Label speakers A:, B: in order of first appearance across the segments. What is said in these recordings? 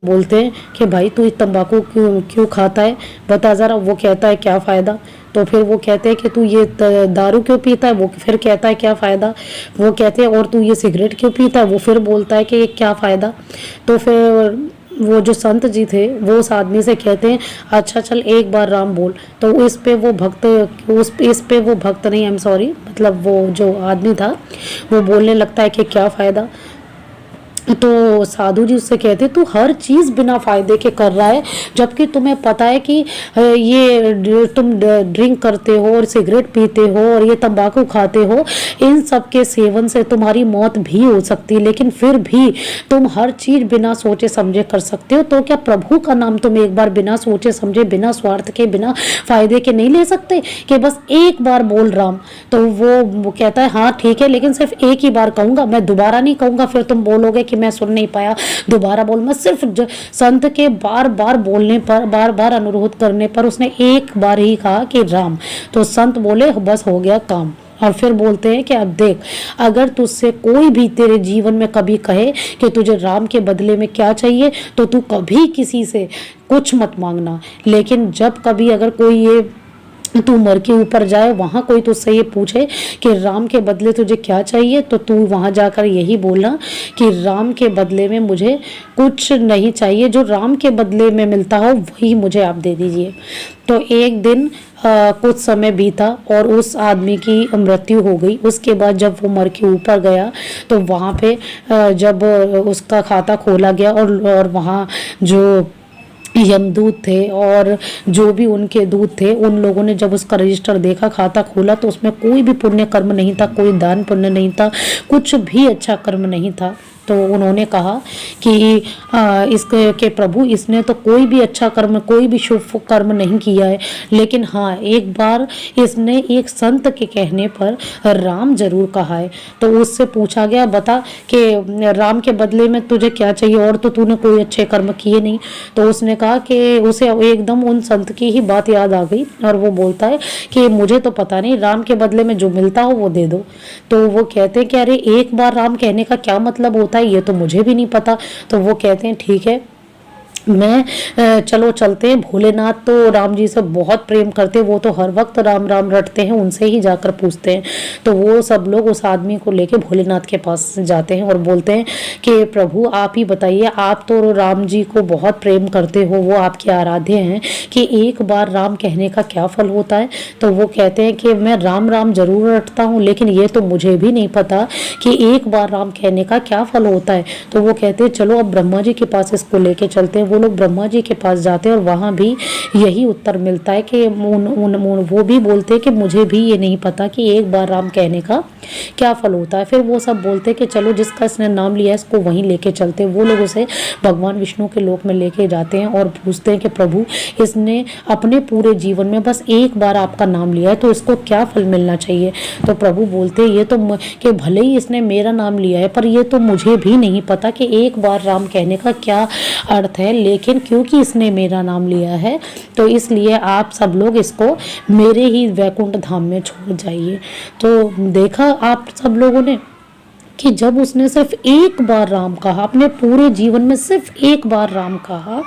A: बोलते हैं कि भाई तू तंबाकू क्यों क्यों खाता है, बता ज़रा। वो कहता है क्या फ़ायदा। तो फिर वो कहते हैं कि तू ये दारू क्यों पीता है, वो फिर कहता है क्या फ़ायदा। वो कहते हैं और तू ये सिगरेट क्यों पीता है, वो फिर बोलता है कि ये क्या फ़ायदा। तो फिर वो जो संत जी थे वो उस आदमी से कहते हैं अच्छा चल एक बार राम बोल। तो इस पे वो भक्त, उस इस पे वो भक्त नहीं, आई एम सॉरी, मतलब वो जो आदमी था वो बोलने लगता है कि क्या फ़ायदा। तो साधु जी उससे कहते तू हर चीज़ बिना फायदे के कर रहा है, जबकि तुम्हें पता है कि तुम ड्रिंक करते हो और सिगरेट पीते हो और ये तंबाकू खाते हो, इन सब के सेवन से तुम्हारी मौत भी हो सकती है, लेकिन फिर भी तुम हर चीज़ बिना सोचे समझे कर सकते हो। तो क्या प्रभु का नाम तुम एक बार बिना सोचे समझे, बिना स्वार्थ के, बिना फायदे के नहीं ले सकते कि बस एक बार बोल राम। तो वो कहता है हाँ ठीक है, लेकिन सिर्फ एक ही बार कहूँगा, मैं दोबारा नहीं कहूँगा, फिर तुम बोलोगे कि मैं सुन नहीं पाया, दोबारा बोल। मैं सिर्फ संत के बार बार बोलने पर, बार बार अनुरोध करने पर उसने एक बार ही कहा कि राम। तो संत बोले बस हो गया काम। और फिर बोलते हैं कि अब देख, अगर तुझसे कोई भी तेरे जीवन में कभी कहे कि तुझे राम के बदले में क्या चाहिए, तो तू कभी किसी से कुछ मत मांगना। लेकिन जब कभी अगर कोई ये तू मर के ऊपर जाए, वहाँ कोई तुझसे ये पूछे कि राम के बदले तुझे क्या चाहिए, तो तू वहाँ जाकर यही बोलना कि राम के बदले में मुझे कुछ नहीं चाहिए, जो राम के बदले में मिलता हो वही मुझे आप दे दीजिए। तो एक दिन कुछ समय बीता और उस आदमी की मृत्यु हो गई। उसके बाद जब वो मर के ऊपर गया तो वहाँ पे जब उसका खाता खोला गया और वहाँ जो यमदूत थे और जो भी उनके दूत थे, उन लोगों ने जब उसका रजिस्टर देखा, खाता खोला, तो उसमें कोई भी पुण्य कर्म नहीं था, कोई दान पुण्य नहीं था, कुछ भी अच्छा कर्म नहीं था। तो उन्होंने कहा कि इसके के प्रभु, इसने तो कोई भी अच्छा कर्म, कोई भी शुभ कर्म नहीं किया है, लेकिन हाँ एक बार इसने एक संत के कहने पर राम जरूर कहा है। तो उससे पूछा गया बता कि राम के बदले में तुझे क्या चाहिए, और तो तूने कोई अच्छे कर्म किए नहीं। तो उसने कहा कि उसे एकदम उन संत की ही बात याद आ गई और वो बोलता है कि मुझे तो पता नहीं, राम के बदले में जो मिलता हो वो दे दो। तो वो कहते हैं कि अरे एक बार राम कहने का क्या मतलब होता है, ये तो मुझे भी नहीं पता। तो वो कहते हैं ठीक है, मैं चलो चलते हैं। भोलेनाथ तो राम जी से बहुत प्रेम करते, वो तो हर वक्त राम राम रटते हैं, उनसे ही जाकर पूछते हैं। तो वो सब लोग उस आदमी को लेके भोलेनाथ के पास जाते हैं और बोलते हैं कि प्रभु आप ही बताइए, आप तो राम जी को बहुत प्रेम करते हो, वो आपके आराध्य हैं, कि एक बार राम कहने का क्या फल होता है। तो वो कहते हैं कि मैं राम राम जरूर रटता हूँ, लेकिन ये तो मुझे भी नहीं पता कि एक बार राम कहने का क्या फल होता है। तो वो कहते हैं चलो अब ब्रह्मा जी के पास इसको लेके चलते हैं। वो लोग ब्रह्मा जी के पास जाते हैं और वहाँ भी यही उत्तर मिलता है कि वो भी बोलते हैं कि मुझे भी ये नहीं पता कि एक बार राम कहने का क्या फल होता है। फिर वो सब बोलते हैं कि चलो जिसका इसने नाम लिया है इसको वहीं लेके चलते हैं। वो लोग उसे भगवान विष्णु के लोक में लेके जाते हैं और पूछते हैं कि प्रभु, इसने अपने पूरे जीवन में बस एक बार आपका नाम लिया है, तो इसको क्या फल मिलना चाहिए। तो प्रभु बोलते हैं ये तो कि भले ही इसने मेरा नाम लिया है, पर ये तो मुझे भी नहीं पता कि एक बार राम कहने का क्या अर्थ है, लेकिन क्योंकि इसने मेरा नाम लिया है तो इसलिए आप सब लोग इसको मेरे ही वैकुंठ धाम में छोड़ जाइए। तो देखा आप सब लोगों ने कि जब उसने सिर्फ एक बार राम कहा, अपने पूरे जीवन में सिर्फ एक बार राम कहा,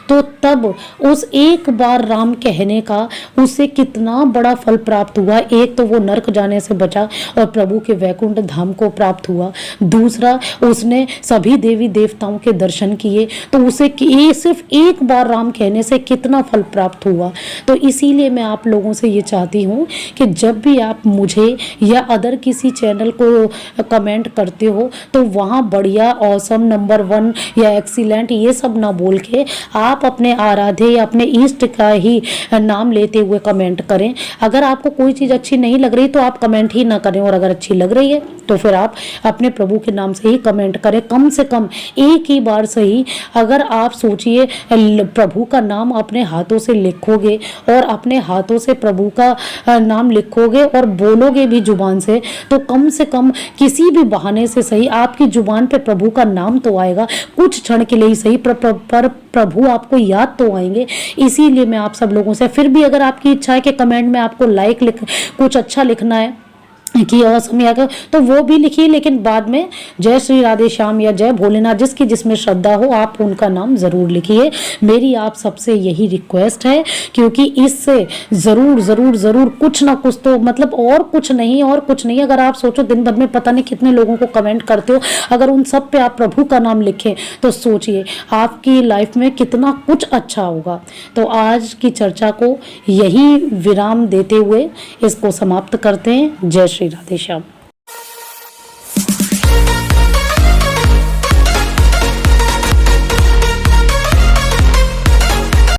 A: तो तब उस एक बार राम कहने का उसे कितना बड़ा फल प्राप्त हुआ। एक तो वो नरक जाने से बचा और प्रभु के वैकुंठ धाम को प्राप्त हुआ। दूसरा, उसने सभी देवी देवताओं के दर्शन किए, तो उसे सिर्फ एक बार राम कहने से कितना फल प्राप्त हुआ। तो इसीलिए मैं आप लोगों से ये चाहती हूँ कि जब भी आप मुझे या अदर किसी चैनल को कमेंट करते हो तो वहाँ बढ़िया, ऑसम, नंबर 1 या एक्सीलेंट ये सब ना बोल के आप अपने आराध्य या अपने इष्ट का ही नाम लेते हुए कमेंट करें। अगर आपको कोई चीज़ अच्छी नहीं लग रही तो आप कमेंट ही ना करें, और अगर अच्छी लग रही है तो फिर आप अपने प्रभु के नाम से ही कमेंट करें। कम से कम एक ही बार सही। अगर आप सोचिए प्रभु का नाम अपने हाथों से लिखोगे और अपने हाथों से प्रभु का नाम लिखोगे और बोलोगे भी जुबान से कम किसी भी बहाने से सही आपकी जुबान पे प्रभु का नाम तो आएगा, कुछ क्षण के लिए ही सही, पर प्रभु आपको याद तो आएंगे। इसीलिए मैं आप सब लोगों से, फिर भी अगर आपकी इच्छा है कि कमेंट में आपको कुछ अच्छा लिखना है कि असमिया का, तो वो भी लिखिए, लेकिन बाद में जय श्री राधे श्याम या जय भोलेनाथ, जिसकी जिसमें श्रद्धा हो आप उनका नाम जरूर लिखिए। मेरी आप सबसे यही रिक्वेस्ट है, क्योंकि इससे जरूर जरूर जरूर कुछ ना कुछ तो, मतलब और कुछ नहीं, और कुछ नहीं। अगर आप सोचो दिन भर में पता नहीं कितने लोगों को कमेंट करते हो, अगर उन सब पे आप प्रभु का नाम लिखें तो सोचिए आपकी लाइफ में कितना कुछ अच्छा होगा। तो आज की चर्चा को यही विराम देते हुए इसको समाप्त करते हैं। जय श्री राधे श्याम।